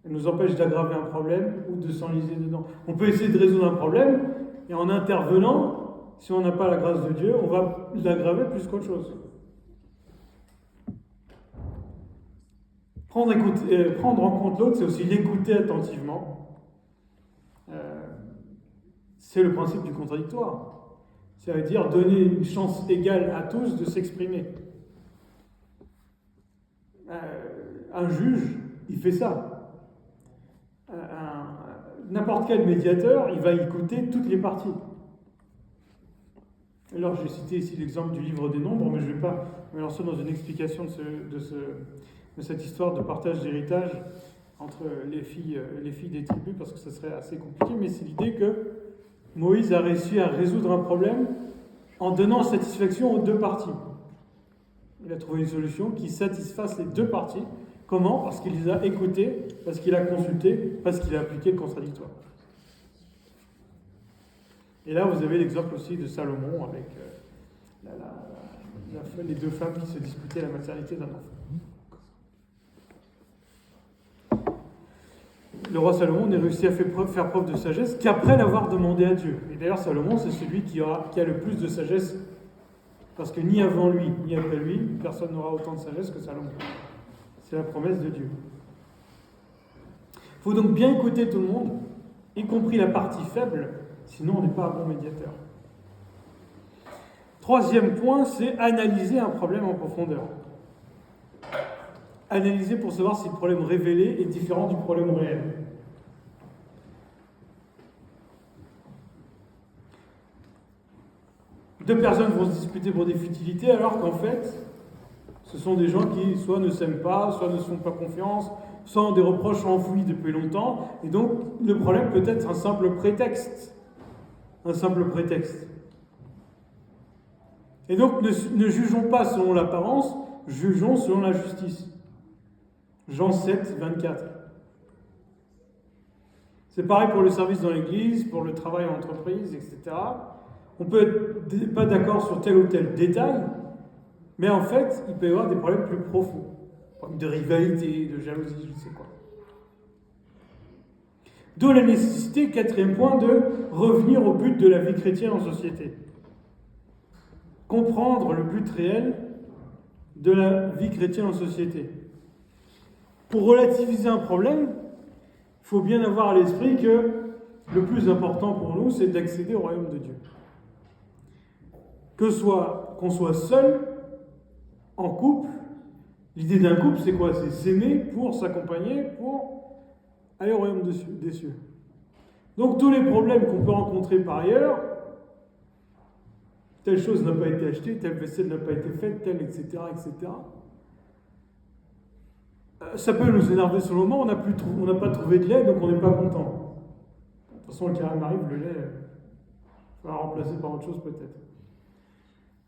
Elle nous empêche d'aggraver un problème ou de s'enliser dedans. On peut essayer de résoudre un problème, et en intervenant, si on n'a pas la grâce de Dieu, on va l'aggraver plus qu'autre chose. Prendre en compte l'autre, c'est aussi l'écouter attentivement. C'est le principe du contradictoire. C'est-à-dire donner une chance égale à tous de s'exprimer. Un juge, il fait ça. N'importe quel médiateur, il va écouter toutes les parties. Alors, j'ai cité ici l'exemple du livre des Nombres, mais je ne vais pas me lancer dans une explication de cette histoire de partage d'héritage entre les filles des tribus, parce que ce serait assez compliqué, mais c'est l'idée que Moïse a réussi à résoudre un problème en donnant satisfaction aux deux parties. Il a trouvé une solution qui satisfasse les deux parties. Comment ? Parce qu'il les a écoutées, parce qu'il a consulté, parce qu'il a appliqué le contradictoire. Et là, vous avez l'exemple aussi de Salomon avec les deux femmes qui se disputaient la maternité d'un enfant. Le roi Salomon n'a réussi à faire preuve de sagesse qu'après l'avoir demandé à Dieu. Et d'ailleurs, Salomon, c'est celui qui a le plus de sagesse, parce que ni avant lui, ni après lui, personne n'aura autant de sagesse que Salomon. C'est la promesse de Dieu. Il faut donc bien écouter tout le monde, y compris la partie faible, sinon on n'est pas un bon médiateur. Troisième point, c'est analyser un problème en profondeur. Analyser pour savoir si le problème révélé est différent du problème réel. Deux personnes vont se disputer pour des futilités, alors qu'en fait, ce sont des gens qui soit ne s'aiment pas, soit ne se font pas confiance, soit ont des reproches enfouis depuis longtemps, et donc le problème peut être un simple prétexte. Un simple prétexte. Et donc ne jugeons pas selon l'apparence, jugeons selon la justice. Jean 7, 24. C'est pareil pour le service dans l'église, pour le travail en entreprise, etc. On peut être pas d'accord sur tel ou tel détail, mais en fait, il peut y avoir des problèmes plus profonds. De rivalité, de jalousie, je ne sais quoi. D'où la nécessité, quatrième point, de revenir au but de la vie chrétienne en société. Comprendre le but réel de la vie chrétienne en société. Pour relativiser un problème, il faut bien avoir à l'esprit que le plus important pour nous, c'est d'accéder au royaume de Dieu. Qu'on soit seul, en couple, l'idée d'un couple, c'est quoi ? C'est s'aimer pour s'accompagner, pour aller au royaume des cieux. Donc tous les problèmes qu'on peut rencontrer par ailleurs, telle chose n'a pas été achetée, telle vaisselle n'a pas été faite, telle, etc., etc., ça peut nous énerver sur le moment, on n'a pas trouvé de lait, donc on n'est pas content. De toute façon, le carême arrive, le lait, il va remplacer par autre chose peut-être.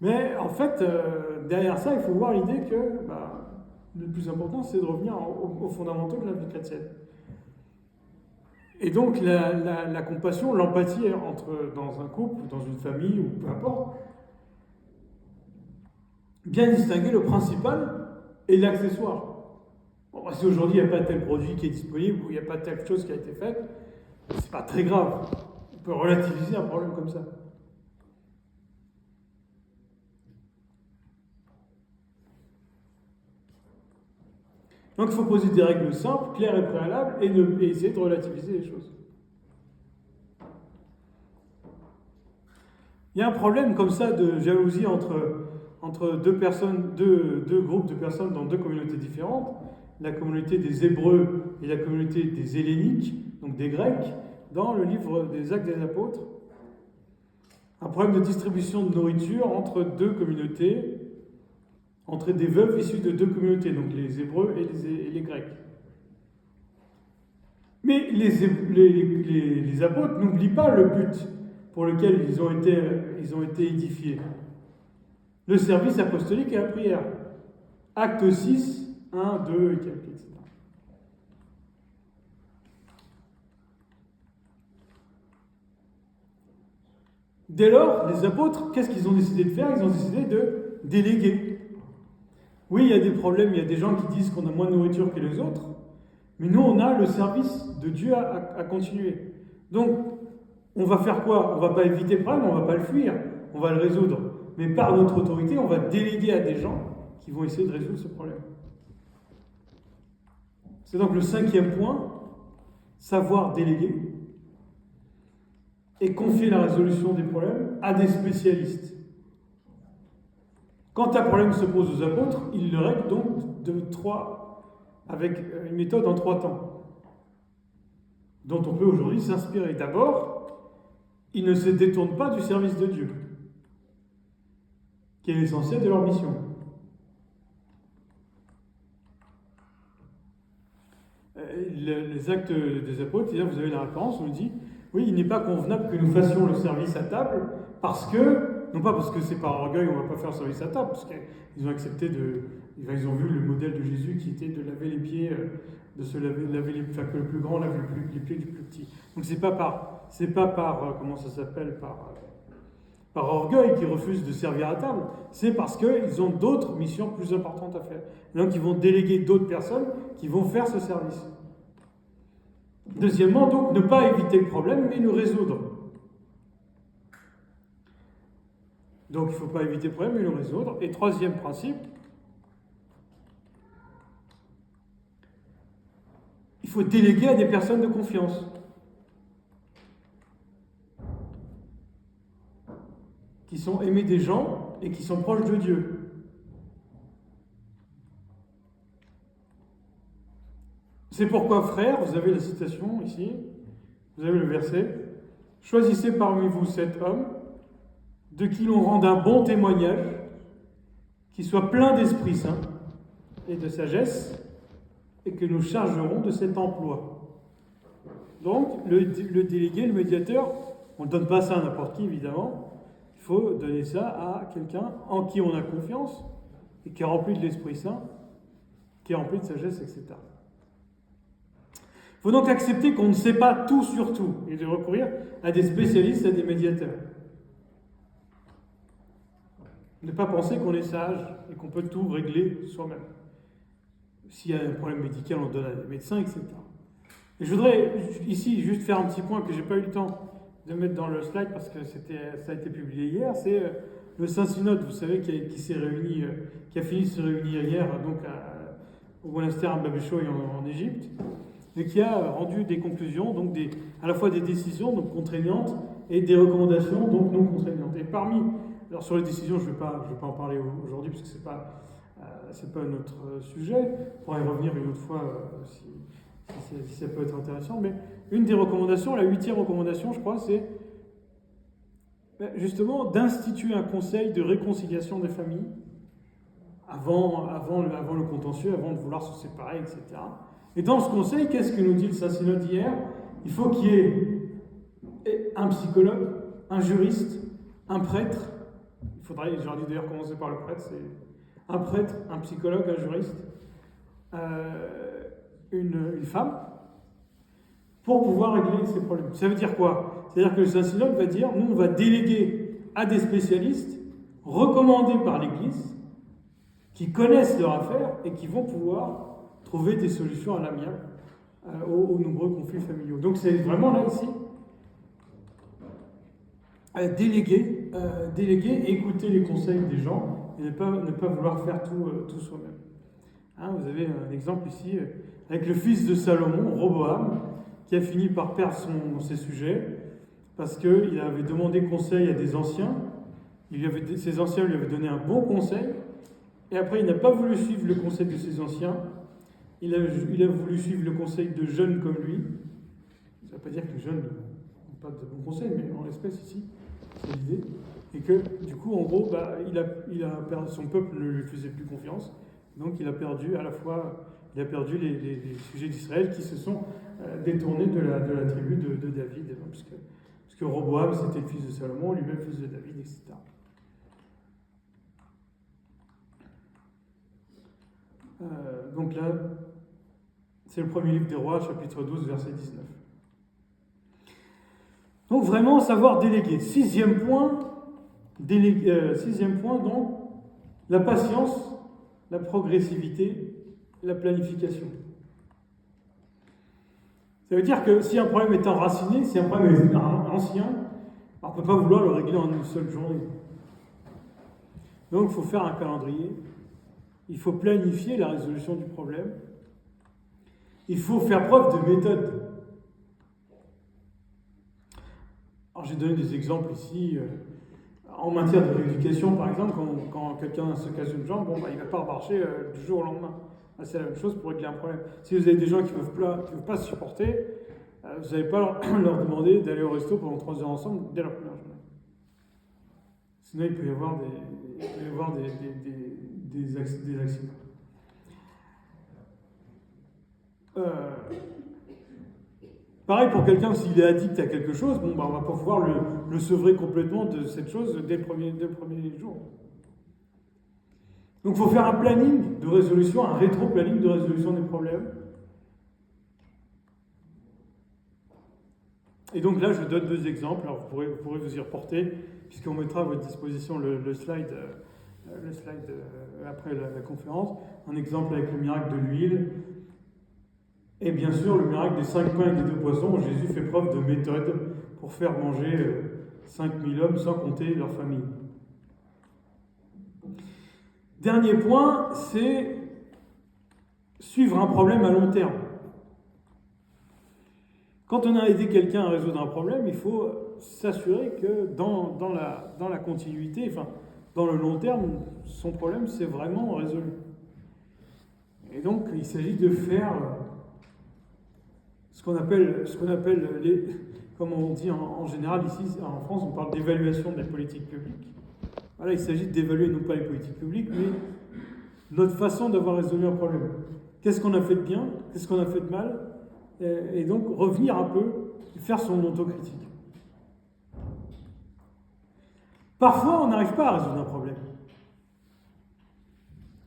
Mais en fait, derrière ça, il faut voir l'idée que le plus important, c'est de revenir aux fondamentaux de la vie chrétienne. Et donc, la compassion, l'empathie dans un couple, dans une famille, ou peu importe, bien distinguer le principal et l'accessoire. Bon, si aujourd'hui il n'y a pas tel produit qui est disponible, ou il n'y a pas telle chose qui a été faite, c'est pas très grave. On peut relativiser un problème comme ça. Donc il faut poser des règles simples, claires et préalables, et essayer de relativiser les choses. Il y a un problème comme ça de jalousie entre deux groupes de personnes dans deux communautés différentes, la communauté des Hébreux et la communauté des Helléniques, donc des Grecs, dans le livre des Actes des Apôtres. Un problème de distribution de nourriture entre deux communautés, entre des veuves issues de deux communautés, donc les Hébreux et les Grecs. Mais les apôtres n'oublient pas le but pour lequel ils ont été édifiés. Le service apostolique et la prière. Acte 6, 1, 2 et quelques, etc. Dès lors, les apôtres, qu'est-ce qu'ils ont décidé de faire ? Ils ont décidé de déléguer. Oui, il y a des problèmes, il y a des gens qui disent qu'on a moins de nourriture que les autres, mais nous, on a le service de Dieu à continuer. Donc, On va faire quoi? On ne va pas éviter le problème, on ne va pas le fuir, on va le résoudre. Mais par notre autorité, on va déléguer à des gens qui vont essayer de résoudre ce problème. C'est donc le 5e point, savoir déléguer et confier la résolution des problèmes à des spécialistes. Quand un problème se pose aux apôtres, ils le règlent donc avec une méthode en 3 temps, dont on peut aujourd'hui s'inspirer. D'abord, ils ne se détournent pas du service de Dieu, qui est l'essentiel de leur mission. Les actes des apôtres, vous avez la référence, on nous dit, oui, il n'est pas convenable que nous fassions le service à table, non pas parce que c'est par orgueil, on ne va pas faire le service à table, parce qu'ils ont accepté ils ont vu le modèle de Jésus qui était de laver les pieds, de se laver les pieds, que le plus grand lave les pieds du plus petit. Donc c'est pas par par orgueil qu'ils refusent de servir à table, c'est parce qu'ils ont d'autres missions plus importantes à faire. Donc ils vont déléguer d'autres personnes qui vont faire ce service. Deuxièmement, donc, ne pas éviter le problème, mais le résoudre. Donc il ne faut pas éviter le problème, mais le résoudre. Et troisième principe, il faut déléguer à des personnes de confiance. Qui sont aimés des gens et qui sont proches de Dieu. C'est pourquoi, frères, vous avez la citation ici, vous avez le verset, « Choisissez parmi vous 7 hommes, de qui l'on rende un bon témoignage, qui soit plein d'Esprit Saint et de sagesse, et que nous chargerons de cet emploi. » Donc, le délégué, le médiateur, on ne donne pas ça à n'importe qui, évidemment. Il faut donner ça à quelqu'un en qui on a confiance et qui est rempli de l'Esprit Saint, qui est rempli de sagesse, etc. Il faut donc accepter qu'on ne sait pas tout sur tout et de recourir à des spécialistes, à des médiateurs. Ne pas penser qu'on est sage et qu'on peut tout régler soi-même. S'il y a un problème médical, on le donne à des médecins, etc. Et je voudrais ici juste faire un petit point que je n'ai pas eu le temps de mettre dans le slide parce que ça a été publié hier, c'est le Saint-Synode, vous savez, qui s'est réuni, qui a fini de se réunir hier donc au monastère Babéchoy en Égypte, et qui a rendu des conclusions, donc à la fois des décisions donc contraignantes et des recommandations donc non contraignantes. Et alors sur les décisions, je vais pas en parler aujourd'hui parce que c'est pas notre sujet. On pourra y revenir une autre fois si ça peut être intéressant. Mais une des recommandations, la 8e recommandation, je crois, c'est justement d'instituer un conseil de réconciliation des familles avant le contentieux, avant de vouloir se séparer, etc. Et dans ce conseil, qu'est-ce que nous dit le Saint-Synode hier? Il faut qu'il y ait un psychologue, un juriste, un prêtre. J'aurais dû d'ailleurs commencer par le prêtre, c'est un prêtre, un psychologue, un juriste, une femme, pour pouvoir régler ces problèmes. Ça veut dire quoi? C'est-à-dire que le Saint-Synode va dire, nous on va déléguer à des spécialistes recommandés par l'Église, qui connaissent leur affaire et qui vont pouvoir trouver des solutions à l'amiable aux nombreux conflits familiaux. Donc c'est vraiment là ici déléguer, écouter les conseils des gens et ne pas vouloir faire tout soi-même. Hein, vous avez un exemple ici avec le fils de Salomon, Roboam, qui a fini par perdre ses sujets parce qu'il avait demandé conseil à des anciens. Ces anciens lui avaient donné un bon conseil et après il n'a pas voulu suivre le conseil de ses anciens. Il a voulu suivre le conseil de jeunes comme lui. Ça ne veut pas dire que les jeunes n'ont pas de bons conseils, mais en l'espèce ici, c'est l'idée. Et que, du coup, en gros, il a perdu, son peuple ne lui faisait plus confiance. Donc il a perdu à la fois, les sujets d'Israël qui se sont détournés de la tribu de David. Parce que Roboam, c'était le fils de Salomon, lui-même fils de David, etc. Donc là, c'est le premier livre des rois, chapitre 12, verset 19. Donc vraiment, savoir déléguer. Sixième point, donc, la patience, la progressivité, la planification. Ça veut dire que si un problème est enraciné, si un problème est ancien, on ne peut pas vouloir le régler en une seule journée. Donc il faut faire un calendrier, il faut planifier la résolution du problème, il faut faire preuve de méthode. Alors j'ai donné des exemples ici, en matière de rééducation par exemple, quand quelqu'un se casse une jambe, il ne va pas marcher du jour au lendemain. C'est la même chose pour régler un problème. Si vous avez des gens qui ne peuvent pas se supporter, vous n'allez pas leur demander d'aller au resto pendant 3 heures ensemble dès la première journée. Sinon, il peut y avoir des accidents. Pareil pour quelqu'un, s'il est addict à quelque chose, on va pas pouvoir le sevrer complètement de cette chose dès le premier jour. Donc il faut faire un planning de résolution, un rétro-planning de résolution des problèmes. Et donc là, je donne 2 exemples. Alors vous pourrez vous y reporter, puisqu'on mettra à votre disposition le slide après la conférence. Un exemple avec le miracle de l'huile. Et bien sûr, le miracle des 5 pains et des 2 poissons, où Jésus fait preuve de méthode pour faire manger 5000 hommes sans compter leur famille. Dernier point, c'est suivre un problème à long terme. Quand on a aidé quelqu'un à résoudre un problème, il faut s'assurer que dans la continuité, enfin dans le long terme, son problème s'est vraiment résolu. Et donc, il s'agit de faire ce qu'on appelle comme on dit en général ici en France, on parle d'évaluation des politiques publiques. Voilà, il s'agit d'évaluer non pas les politiques publiques, mais notre façon d'avoir résolu un problème. Qu'est-ce qu'on a fait de bien? Qu'est-ce qu'on a fait de mal? Et donc revenir un peu et faire son autocritique. Parfois, on n'arrive pas à résoudre un problème.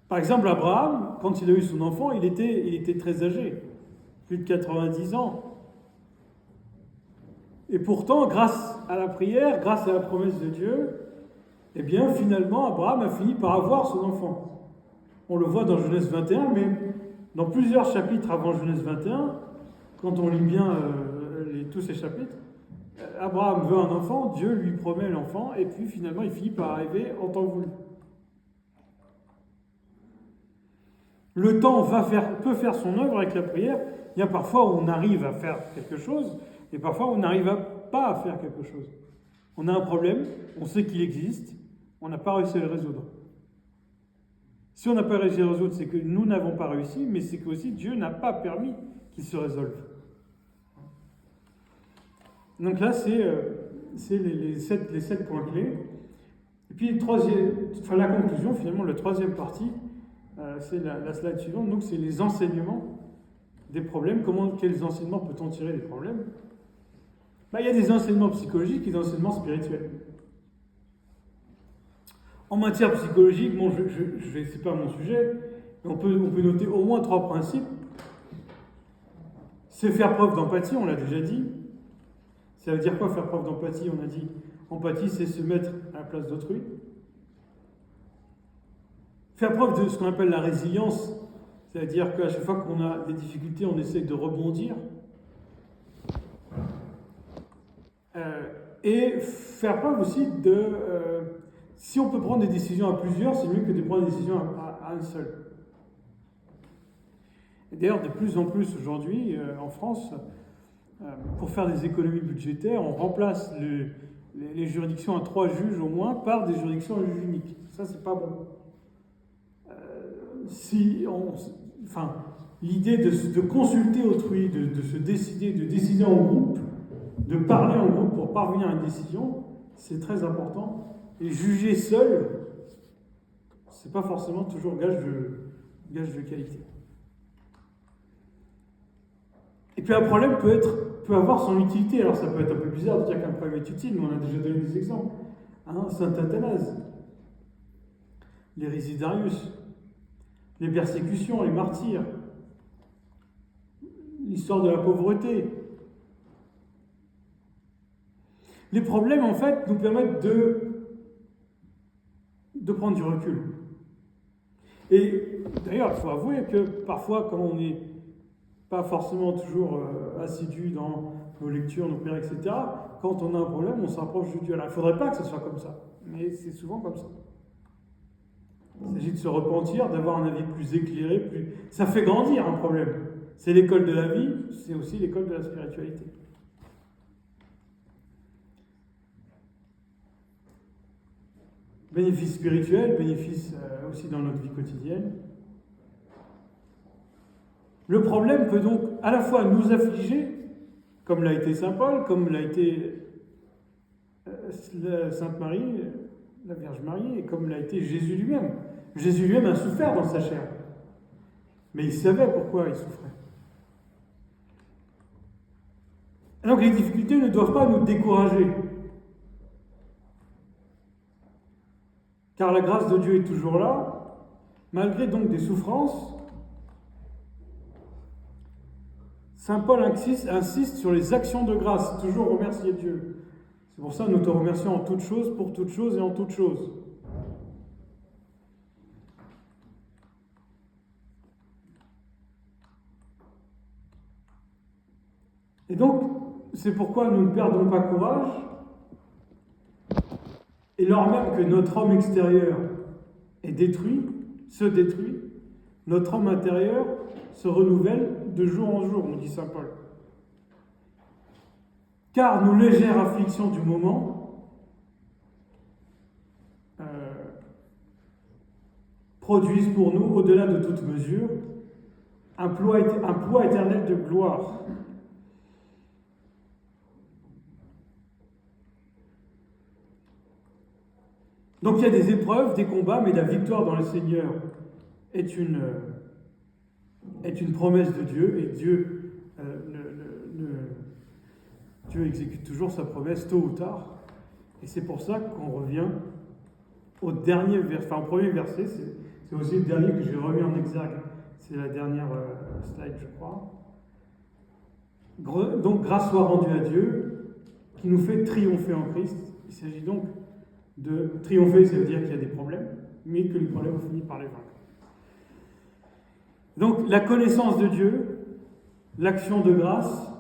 Par exemple, Abraham, quand il a eu son enfant, il était très âgé, plus de 90 ans. Et pourtant, grâce à la prière, grâce à la promesse de Dieu, eh bien, finalement, Abraham a fini par avoir son enfant. On le voit dans Genèse 21, mais dans plusieurs chapitres avant Genèse 21, quand on lit bien tous ces chapitres, Abraham veut un enfant, Dieu lui promet l'enfant, et puis finalement, il finit par arriver en temps voulu. Le temps peut faire son œuvre avec la prière. Il y a parfois où on arrive à faire quelque chose, et parfois on n'arrive pas à faire quelque chose. On a un problème, on sait qu'il existe, on n'a pas réussi à le résoudre. Si on n'a pas réussi à le résoudre, c'est que nous n'avons pas réussi, mais c'est que aussi Dieu n'a pas permis qu'il se résolve. Donc là, c'est les 7 points clés. Et puis la conclusion, finalement, la 3e partie, c'est la slide suivante, donc c'est les enseignements des problèmes. Quels enseignements peut-on tirer des problèmes? Il y a des enseignements psychologiques et des enseignements spirituels. En matière psychologique, c'est pas mon sujet, mais on peut noter au moins 3 principes. C'est faire preuve d'empathie, on l'a déjà dit. Ça veut dire quoi faire preuve d'empathie? On a dit, empathie, c'est se mettre à la place d'autrui. Faire preuve de ce qu'on appelle la résilience, c'est-à-dire qu'à chaque fois qu'on a des difficultés, on essaie de rebondir. Et faire preuve aussi si on peut prendre des décisions à plusieurs, c'est mieux que de prendre des décisions à une seule. Et d'ailleurs, de plus en plus aujourd'hui, en France, pour faire des économies budgétaires, on remplace les juridictions à 3 juges au moins par des juridictions à juge unique. Ça, c'est pas bon. L'idée de consulter autrui, de se décider, de décider en groupe, de parler en groupe pour parvenir à une décision, c'est très important. Et juger seul, c'est pas forcément toujours gage de qualité. Et puis un problème peut avoir son utilité. Alors ça peut être un peu bizarre de dire qu'un problème est utile, mais on a déjà donné des exemples. Saint Athanase, l'hérésie d'Arius, les persécutions, les martyrs, l'histoire de la pauvreté. Les problèmes, en fait, nous permettent de prendre du recul. Et d'ailleurs, il faut avouer que parfois, quand on n'est pas forcément toujours assidus dans nos lectures, nos prières, etc. Quand on a un problème, on s'approche de Dieu. Alors, il ne faudrait pas que ce soit comme ça, mais c'est souvent comme ça. Il s'agit de se repentir, d'avoir un avis plus éclairé, ça fait grandir un problème. C'est l'école de la vie, c'est aussi l'école de la spiritualité. Bénéfice spirituel, bénéfice aussi dans notre vie quotidienne. Le problème peut donc à la fois nous affliger, comme l'a été Saint Paul, comme l'a été Sainte Marie, la Vierge Marie, et comme l'a été Jésus lui-même. Jésus lui-même a souffert dans sa chair, mais il savait pourquoi il souffrait. Et donc les difficultés ne doivent pas nous décourager, car la grâce de Dieu est toujours là, malgré donc des souffrances. Saint Paul insiste sur les actions de grâce, toujours remercier Dieu. C'est pour ça que nous te remercions en toutes choses, pour toutes choses et en toutes choses. Et donc, c'est pourquoi nous ne perdons pas courage, et lors même que notre homme extérieur est détruit, se détruit, notre homme intérieur se renouvelle de jour en jour, nous dit Saint Paul. Car nos légères afflictions du moment produisent pour nous, au-delà de toute mesure, un poids éternel de gloire. Donc il y a des épreuves, des combats, mais la victoire dans le Seigneur est une promesse de Dieu, et Dieu exécute toujours sa promesse tôt ou tard. Et c'est pour ça qu'on revient au dernier verset, au premier verset, c'est aussi le dernier que j'ai remis en exergue, c'est la dernière slide je crois. Donc grâce soit rendue à Dieu, qui nous fait triompher en Christ. Il s'agit donc de triompher, ça veut dire qu'il y a des problèmes, mais que les problèmes ont fini par les vaincre. Donc la connaissance de Dieu, l'action de grâce,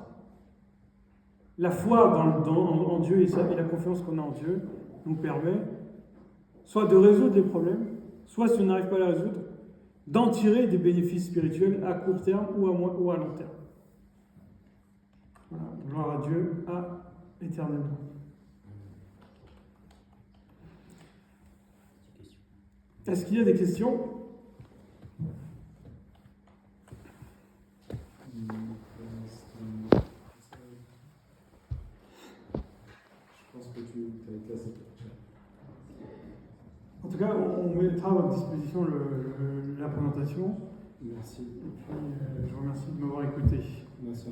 la foi en Dieu et la confiance qu'on a en Dieu nous permet soit de résoudre les problèmes, soit si on n'arrive pas à les résoudre, d'en tirer des bénéfices spirituels à court terme ou à long terme. Voilà, gloire à Dieu, éternellement. Est-ce qu'il y a des questions ? Je pense que tu as été assez clair. En tout cas, on mettra à votre disposition la présentation. Merci. Et puis, je vous remercie de m'avoir écouté. Merci.